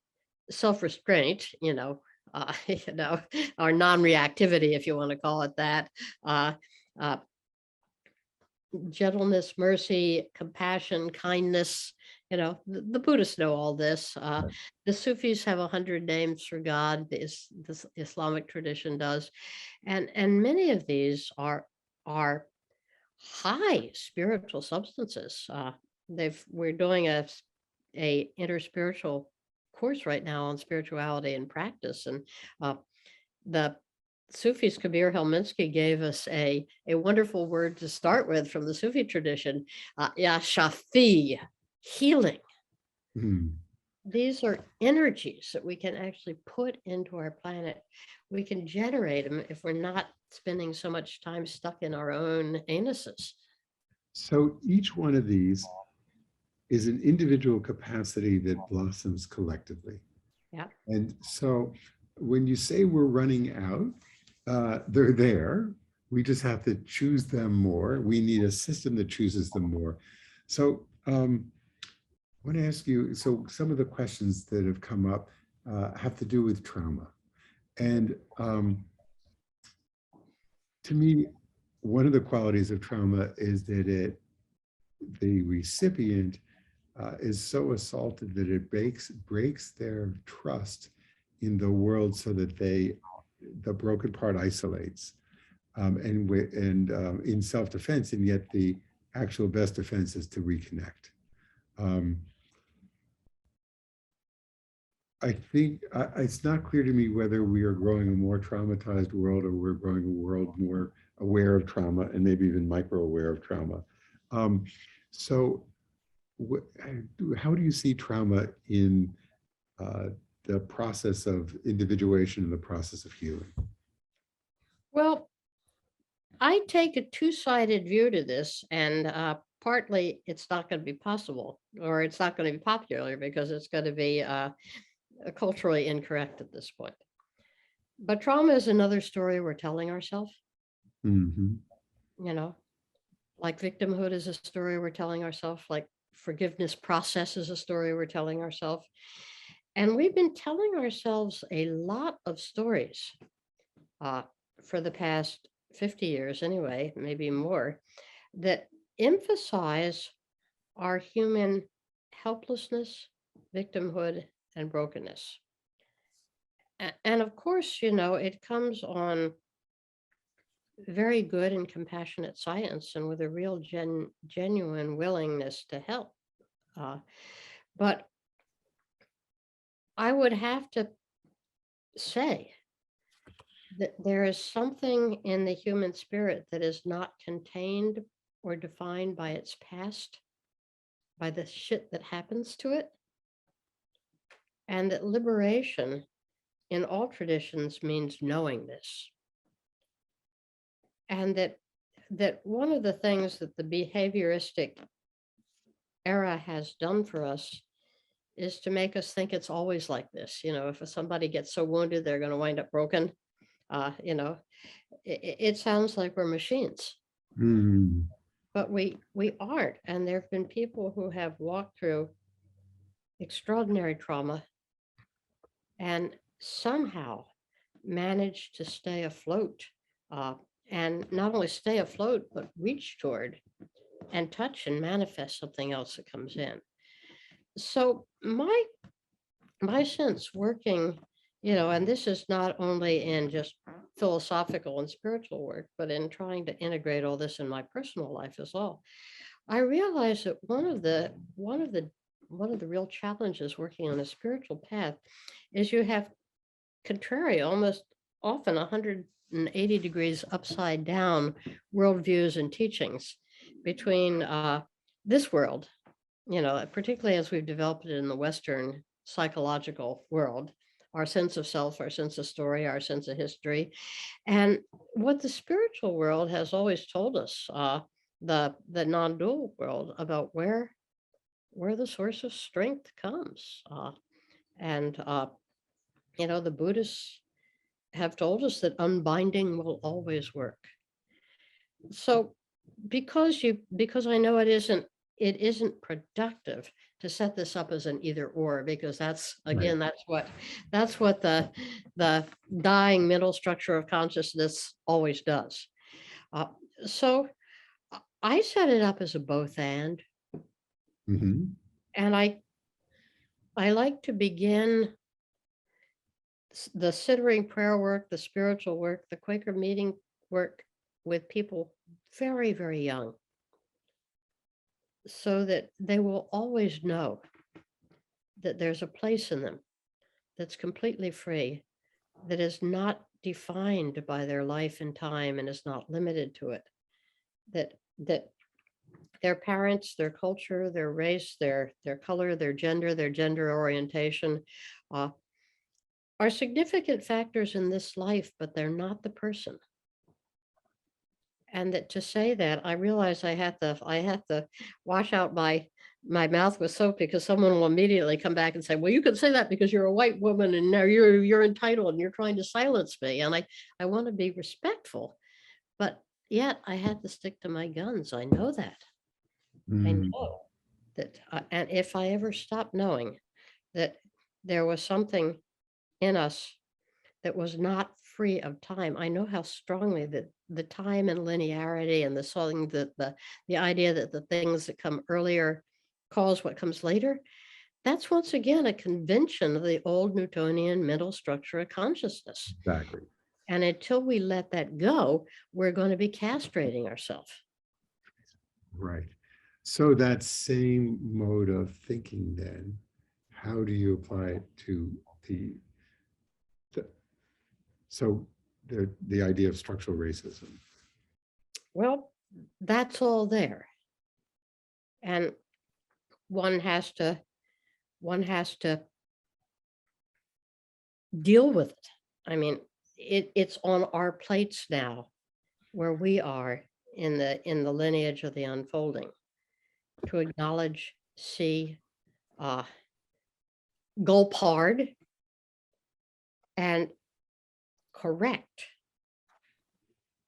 self-restraint, or non-reactivity, if you want to call it that, uh, gentleness, mercy, compassion, kindness. The Buddhists know all this. The Sufis have 100 names for God. This Islamic tradition does, and many of these are high spiritual substances. We're doing a interspiritual course right now on spirituality and practice, and the Sufis Kabir Helminski gave us a wonderful word to start with from the Sufi tradition, ya shafi, healing. Hmm. These are energies that we can actually put into our planet. We can generate them if we're not spending so much time stuck in our own anuses. So each one of these is an individual capacity that blossoms collectively. Yeah. And so when you say we're running out, they're there. We just have to choose them more. We need a system that chooses them more. So I want to ask you, so some of the questions that have come up have to do with trauma. And to me, one of the qualities of trauma is that the recipient is so assaulted that it breaks their trust in the world, so that the broken part isolates and in self-defense, and yet the actual best defense is to reconnect. I think it's not clear to me whether we are growing a more traumatized world, or we're growing a world more aware of trauma, and maybe even micro aware of trauma. So how do you see trauma in the process of individuation and the process of healing? Well, I take a two-sided view to this, and partly it's not going to be possible, or it's not going to be popular because it's going to be culturally incorrect at this point. But trauma is another story we're telling ourselves. Mm-hmm. Like victimhood is a story we're telling ourselves, like forgiveness process is a story we're telling ourselves. And we've been telling ourselves a lot of stories for the past 50 years anyway, maybe more, that emphasize our human helplessness, victimhood, and brokenness. And of course, it comes on very good and compassionate science, and with a real genuine willingness to help. But I would have to say that there is something in the human spirit that is not contained or defined by its past, by the shit that happens to it. And that liberation in all traditions means knowing this. And that one of the things that the behavioristic era has done for us is to make us think it's always like this. If somebody gets so wounded, they're going to wind up broken. It sounds like we're machines. Mm. But we aren't. And there have been people who have walked through extraordinary trauma and somehow managed to stay afloat, and not only stay afloat, but reach toward and touch and manifest something else that comes in. So my sense working, and this is not only in just philosophical and spiritual work, but in trying to integrate all this in my personal life as well. I realized that one of the real challenges working on a spiritual path is you have contrary, almost often 180 degrees upside down worldviews and teachings between this world, particularly as we've developed it in the Western psychological world, our sense of self, our sense of story, our sense of history, and what the spiritual world has always told us, the non-dual world, about where the source of strength comes. And the Buddhists have told us that unbinding will always work. So because I know it isn't productive to set this up as an either or, because that's again, Right. that's what the dying middle structure of consciousness always does. So I set it up as a both and. Mm-hmm. And I like to begin the sittering prayer work, the spiritual work, the Quaker meeting work with people very, very young, so that they will always know that there's a place in them that's completely free, that is not defined by their life and time and is not limited to it. That their parents, their culture, their race, their color, their gender orientation uh, are significant factors in this life, but they're not the person. And that to say that, I realize I have to wash out my mouth with soap, because someone will immediately come back and say, well, you can say that because you're a white woman and now you're entitled and you're trying to silence me. And I want to be respectful, but yet I had to stick to my guns. I know that. I know that, and if I ever stopped knowing that there was something in us that was not free of time, I know how strongly that the time and linearity and the idea that the things that come earlier cause what comes later, that's once again a convention of the old Newtonian mental structure of consciousness. Exactly. And until we let that go, we're going to be castrating ourselves. Right. So that same mode of thinking, then, how do you apply it to the idea of structural racism? Well, that's all there. And one has to deal with it. I mean, it's on our plates now, where we are in the lineage of the unfolding, to acknowledge, see, gulp hard, and correct.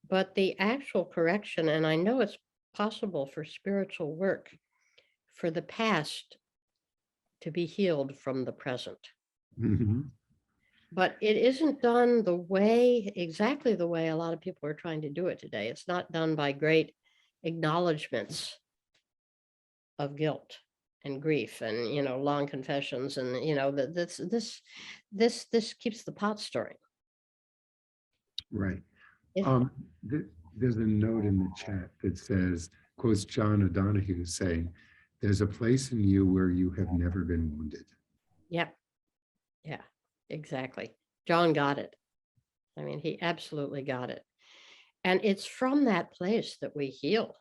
But the actual correction, and I know it's possible for spiritual work, for the past to be healed from the present. Mm-hmm. But it isn't done exactly the way a lot of people are trying to do it today. It's not done by great acknowledgments of guilt and grief and, long confessions. And, this keeps the pot stirring. Right. It- There's a note in the chat that says, quotes John O'Donohue saying, there's a place in you where you have never been wounded. Yep. Yeah, exactly. John got it. I mean, he absolutely got it. And it's from that place that we heal.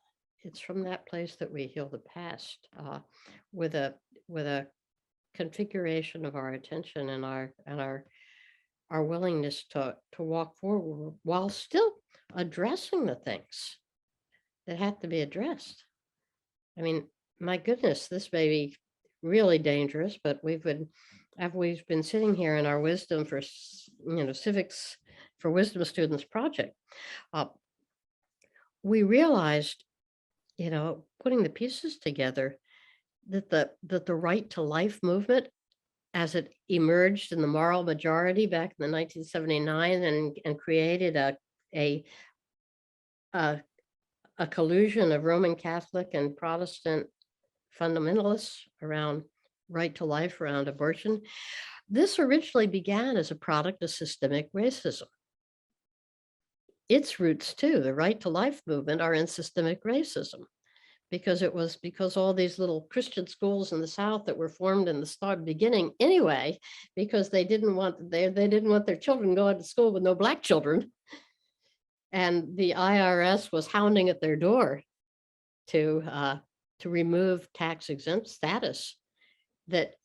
It's from that place that we heal the past, with a configuration of our attention and our willingness to walk forward while still addressing the things that have to be addressed. I mean, my goodness, this may be really dangerous, but we've been sitting here in our wisdom for, civics for wisdom students project. We realized, putting the pieces together, that the right to life movement, as it emerged in the moral majority back in the 1979 and created a collusion of Roman Catholic and Protestant fundamentalists around right to life, around abortion. This originally began as a product of systemic racism. Its roots, too, the right to life movement, are in systemic racism, because all these little Christian schools in the South that were formed in the beginning anyway, because they didn't want their children going to school with no Black children. And the IRS was hounding at their door to remove tax exempt status. That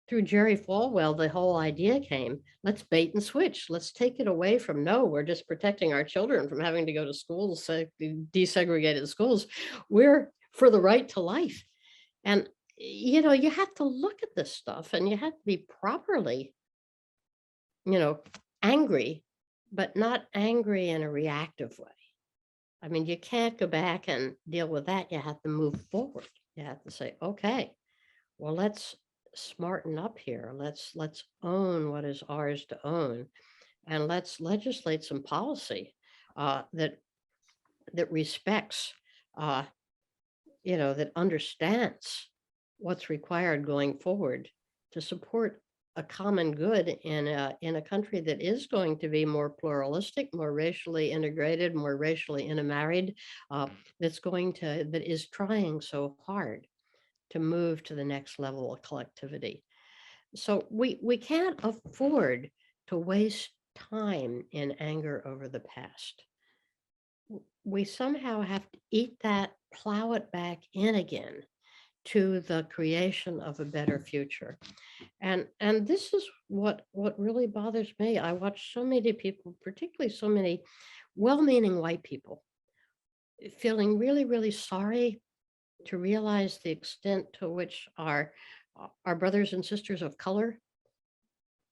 through Jerry Falwell, the whole idea came, let's bait and switch. Let's take it away from, no, we're just protecting our children from having to go to schools, desegregated schools. We're for the right to life. And, you have to look at this stuff, and you have to be properly, angry, but not angry in a reactive way. I mean, you can't go back and deal with that. You have to move forward. You have to say, okay, well, let's smarten up here. Let's own what is ours to own, and let's legislate some policy that respects, that understands what's required going forward to support a common good in a country that is going to be more pluralistic, more racially integrated, more racially intermarried, that is trying so hard to move to the next level of collectivity. So we can't afford to waste time in anger over the past. We somehow have to eat that, plow it back in again to the creation of a better future. And this is what really bothers me. I watch so many people, particularly so many well-meaning white people, feeling really, really sorry to realize the extent to which our brothers and sisters of color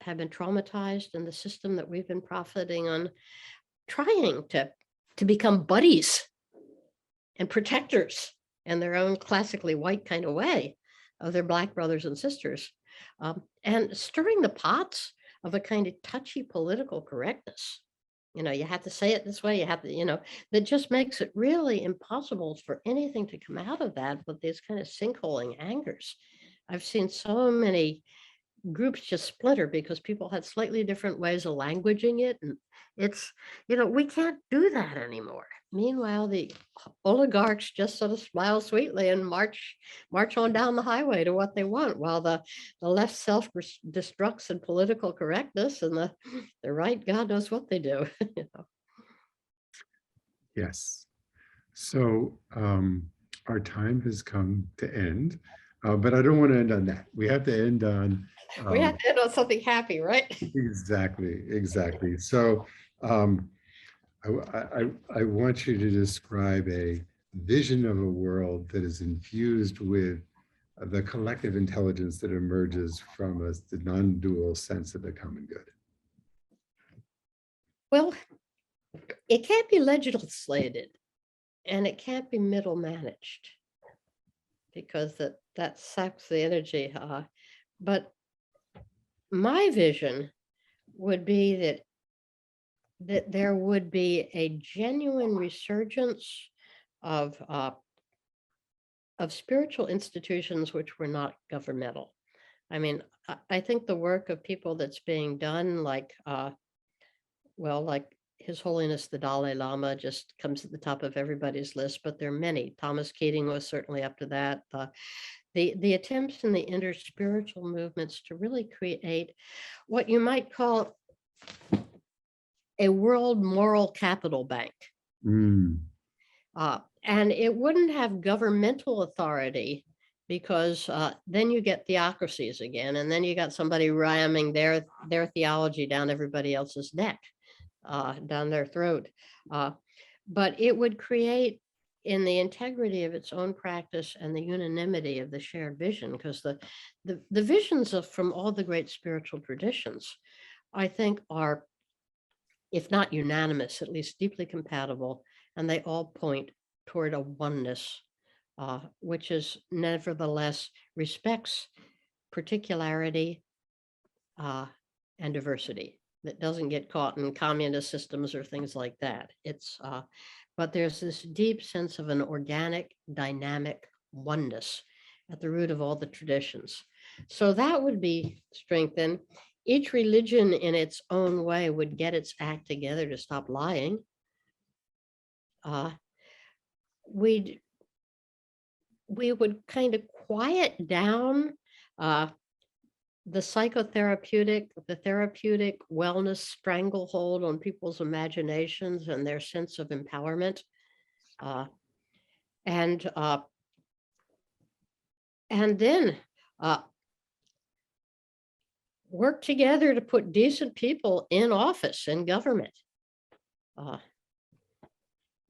have been traumatized in the system that we've been profiting on, trying to become buddies and protectors in their own classically white kind of way of their Black brothers and sisters, and stirring the pots of a kind of touchy political correctness. You have to say it this way, you have to, that just makes it really impossible for anything to come out of that but these kind of sinkholing angers. I've seen so many groups just splinter because people had slightly different ways of languaging it. And it's, we can't do that anymore. Meanwhile, the oligarchs just sort of smile sweetly and march on down the highway to what they want, while the left self-destructs in political correctness, and the right, God knows what they do. Yes. So our time has come to end, but I don't want to end on that. We have to end on We have to end on something happy, right? Exactly. So I want you to describe a vision of a world that is infused with the collective intelligence that emerges from the non-dual sense of the common good. Well, it can't be legislated and it can't be middle managed, because that saps the energy. But my vision would be that there would be a genuine resurgence of spiritual institutions which were not governmental. I mean, I think the work of people that's being done, like His Holiness the Dalai Lama, just comes at the top of everybody's list, but there are many. Thomas Keating was certainly up to that. The attempts in the interspiritual movements to really create what you might call a world moral capital bank. Mm. And it wouldn't have governmental authority, because then you get theocracies again, and then you got somebody ramming their theology down everybody else's neck, down their throat. But it would create, in the integrity of its own practice and the unanimity of the shared vision, because the visions from all the great spiritual traditions, I think, are, if not unanimous, at least deeply compatible, and they all point toward a oneness, which is nevertheless respects particularity and diversity, that doesn't get caught in communist systems or things like that. But there's this deep sense of an organic, dynamic oneness at the root of all the traditions. So that would be strengthened. Each religion in its own way would get its act together to stop lying. We would kind of quiet down the therapeutic wellness stranglehold on people's imaginations and their sense of empowerment, and then work together to put decent people in office in government,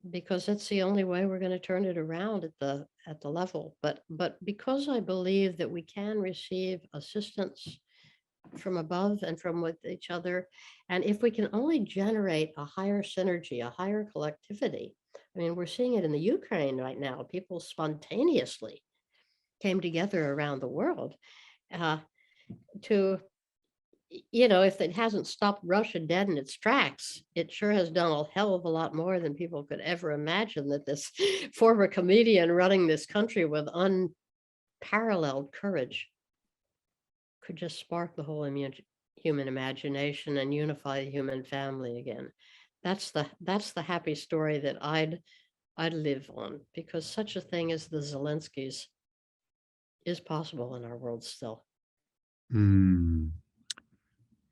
because that's the only way we're going to turn it around at the level. But because I believe that we can receive assistance from above and from with each other, and if we can only generate a higher synergy, a higher collectivity. I mean, we're seeing it in the Ukraine right now. People spontaneously came together around the world to, if it hasn't stopped Russia dead in its tracks, it sure has done a hell of a lot more than people could ever imagine, that this former comedian running this country with unparalleled courage could just spark the whole human imagination and unify the human family again. That's the happy story that I'd live on, because such a thing as the Zelenskys is possible in our world still.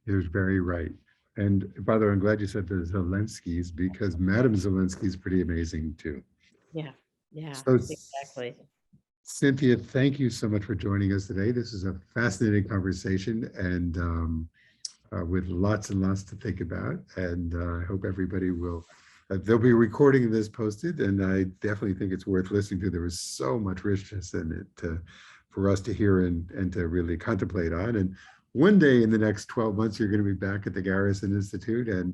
You're very right. And by the way, I'm glad you said the Zelenskys, because Madame Zelensky is pretty amazing too. Yeah, yeah, So exactly. Cynthia, thank you so much for joining us today. This is a fascinating conversation, and with lots and lots to think about. And I hope everybody will, there'll be a recording of this posted, and I definitely think it's worth listening to. There was so much richness in it for us to hear and to really contemplate on. And one day in the next 12 months, you're going to be back at the Garrison Institute, and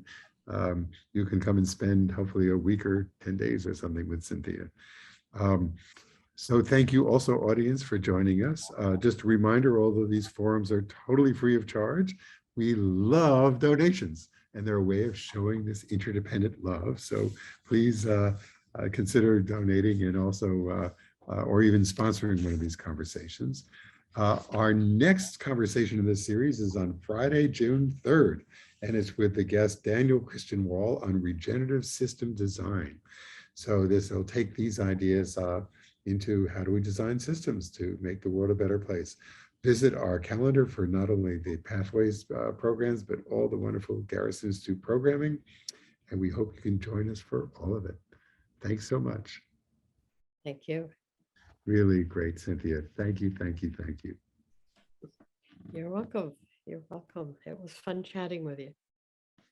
you can come and spend hopefully a week or 10 days or something with Cynthia. So thank you also, audience, for joining us. Just a reminder, although these forums are totally free of charge, we love donations, and they're a way of showing this interdependent love. So please consider donating, and also, or even sponsoring one of these conversations. Our next conversation in this series is on Friday, June 3rd, and it's with the guest Daniel Christian Wall on regenerative system design. So this will take these ideas into how do we design systems to make the world a better place. Visit our calendar for not only the Pathways programs, but all the wonderful Garrison Institute programming. And we hope you can join us for all of it. Thanks so much. Thank you. Really great, Cynthia. Thank you, thank you, thank you. You're welcome. You're welcome. It was fun chatting with you.